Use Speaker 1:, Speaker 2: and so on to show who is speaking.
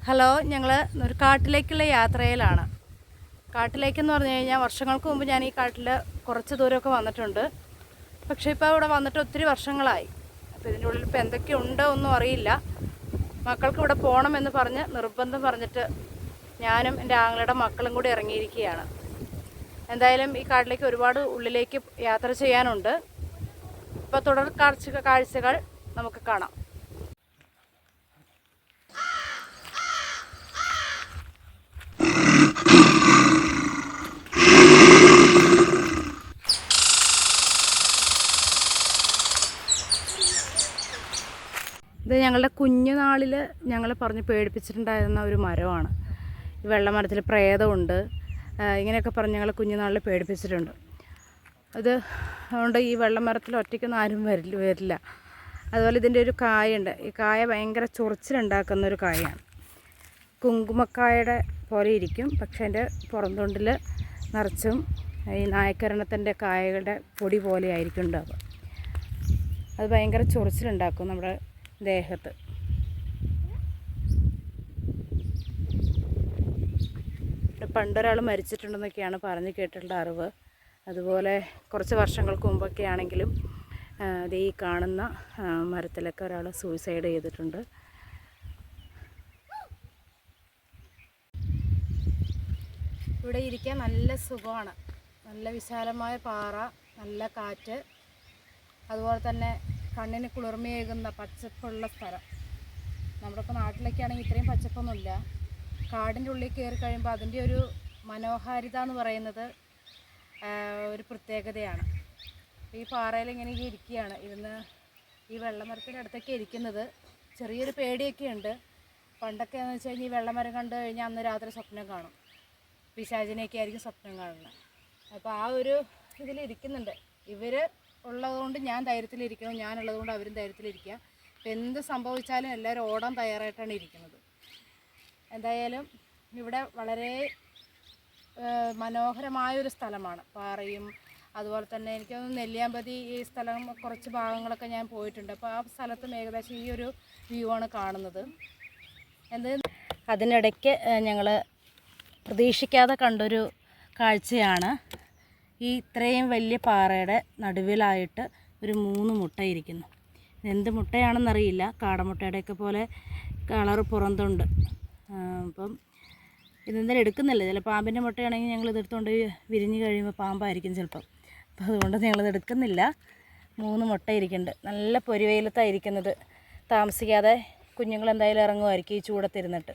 Speaker 1: Hello, ഞങ്ങൾ ഒരു കാട്ടിലേക്കുള്ള യാത്രയിലാണ്. കാട്ടിലേക്കെന്ന് പറഞ്ഞു കഴിഞ്ഞാൽ വർഷങ്ങൾക്ക് മുമ്പ് ഞാൻ ഈ കാട്ടിൽ കുറച്ച് ദൂരമൊക്കെ വന്നിട്ടുണ്ട്. പക്ഷേ ഇപ്പോൾ ഇവിടെ വന്നിട്ട് ഒത്തിരി വർഷങ്ങളായി. അപ്പോൾ ഇതിൻ്റെ ഉള്ളിൽ ഇപ്പോൾ എന്തൊക്കെയുണ്ടോ ഒന്നും അറിയില്ല. മക്കൾക്ക് ഇവിടെ പോകണമെന്ന് പറഞ്ഞ് നിർബന്ധം പറഞ്ഞിട്ട് ഞാനും എൻ്റെ ആങ്ങളുടെ മക്കളും കൂടി ഇറങ്ങിയിരിക്കുകയാണ്. എന്തായാലും ഈ കാട്ടിലേക്ക് ഒരുപാട് ഉള്ളിലേക്ക് യാത്ര ചെയ്യാനുണ്ട്. ഇപ്പോൾ തുടർ കാഴ്ചകൾ നമുക്ക് കാണാം. ഇത് ഞങ്ങളുടെ കുഞ്ഞുനാളിൽ ഞങ്ങൾ പറഞ്ഞ് പേടിപ്പിച്ചിട്ടുണ്ടായിരുന്ന ഒരു മരമാണ്. ഈ വെള്ളമരത്തിൽ പ്രേതമുണ്ട് ഇങ്ങനെയൊക്കെ പറഞ്ഞ് ഞങ്ങൾ കുഞ്ഞുനാളിൽ പേടിപ്പിച്ചിട്ടുണ്ട്. അതുകൊണ്ട് ഈ വെള്ളമരത്തിൽ ഒറ്റയ്ക്കൊന്നും ആരും വരില്ല. അതുപോലെ ഇതിൻ്റെ ഒരു കായുണ്ട്. ഈ കായ ഭയങ്കര ചൊറിച്ചിലുണ്ടാക്കുന്ന ഒരു കായാണ്. കുങ്കുമക്കായയുടെ പോലെ ഇരിക്കും, പക്ഷേ അതിൻ്റെ പുറംതൊണ്ടിൽ നിറച്ചും ഈ നായക്കരണത്തിൻ്റെ കായകളുടെ പൊടി പോലെ ആയിരിക്കും ഉണ്ടാവുക. അത് ഭയങ്കര ചൊറിച്ചിലുണ്ടാക്കും നമ്മുടെ ദേഹത്ത്. പണ്ടൊരാൾ മരിച്ചിട്ടുണ്ടെന്നൊക്കെയാണ് പറഞ്ഞ് കേട്ടിട്ടുള്ള അറിവ്. അതുപോലെ കുറച്ച് വർഷങ്ങൾക്ക് മുമ്പൊക്കെ ആണെങ്കിലും അത് ഈ കാണുന്ന മരത്തിലൊക്കെ ഒരാൾ സൂയിസൈഡ് ചെയ്തിട്ടുണ്ട്. ഇവിടെ ഇരിക്കാൻ നല്ല സുഖമാണ്. നല്ല വിശാലമായ പാറ, നല്ല കാറ്റ്, അതുപോലെ തന്നെ കണ്ണിന് കുളിർമയേകുന്ന പച്ചപ്പുള്ള സ്ഥലം. നമ്മുടെ നാട്ടിലൊക്കെ ആണെങ്കിൽ ഇത്രയും പച്ചപ്പൊന്നുമില്ല. കാടിൻ്റെ ഉള്ളിൽ കയറി കഴിയുമ്പോൾ അതിൻ്റെ ഒരു മനോഹാരിത എന്ന് പറയുന്നത് ഒരു പ്രത്യേകതയാണ്. ഈ പാറയിൽ ഇങ്ങനെ ഇരിക്കുകയാണ്, ഇരുന്ന് ഈ വെള്ളമരത്തിൻ്റെ അടുത്തൊക്കെ ഇരിക്കുന്നത്. ചെറിയൊരു പേടിയൊക്കെ ഉണ്ട്. പണ്ടൊക്കെ എന്ന് വെച്ച് കഴിഞ്ഞാൽ ഈ വെള്ളമരം കണ്ടു കഴിഞ്ഞാൽ അന്ന് രാത്രി സ്വപ്നം കാണും, പിശാചിനെയൊക്കെ ആയിരിക്കും സ്വപ്നം കാണുന്നത്. അപ്പോൾ ആ ഒരു ഇതിലിരിക്കുന്നുണ്ട്. ഇവർ ഉള്ളതുകൊണ്ട് ഞാൻ ധൈര്യത്തിലിരിക്കണം, ഞാനുള്ളതുകൊണ്ട് അവരും ധൈര്യത്തിലിരിക്കുക. അപ്പോൾ എന്ത് സംഭവിച്ചാലും എല്ലാവരും ഓടാൻ തയ്യാറായിട്ടാണ് ഇരിക്കുന്നത്. എന്തായാലും ഇവിടെ വളരെ മനോഹരമായൊരു സ്ഥലമാണ്. പാറയും അതുപോലെ തന്നെ എനിക്ക് തോന്നുന്നു നെല്ലിയാമ്പതി ഈ സ്ഥലം കുറച്ച് ഭാഗങ്ങളൊക്കെ ഞാൻ പോയിട്ടുണ്ട്. അപ്പോൾ ആ സ്ഥലത്തും ഏകദേശം ഈ ഒരു വ്യൂ ആണ് കാണുന്നത്. അതിനിടയ്ക്ക് ഞങ്ങൾ പ്രതീക്ഷിക്കാതെ കണ്ടൊരു കാഴ്ചയാണ് ഈ ഇത്രയും വലിയ പാറയുടെ നടുവിലായിട്ട് ഒരു 3 മുട്ട ഇരിക്കുന്നു. എന്ത് മുട്ടയാണെന്നറിയില്ല. കാടമുട്ടയുടെയൊക്കെ പോലെ കളറ് പുറന്തുണ്ട്. അപ്പം ഇതെന്തായാലും എടുക്കുന്നില്ല. ചില പാമ്പിൻ്റെ മുട്ടയാണെങ്കിൽ ഞങ്ങൾ ഇതെടുത്തുകൊണ്ട് വിരിഞ്ഞ് കഴിയുമ്പോൾ പാമ്പായിരിക്കും ചിലപ്പം. അപ്പോൾ അതുകൊണ്ട് ഞങ്ങളിത് എടുക്കുന്നില്ല. 3 മുട്ട ഇരിക്കുന്നുണ്ട്. നല്ല പൊരിവെയിലത്താണ് ഇരിക്കുന്നത്. താമസിക്കാതെ കുഞ്ഞുങ്ങൾ എന്തായാലും ഇറങ്ങുമായിരിക്കും ഈ ചൂടത്തിരുന്നിട്ട്.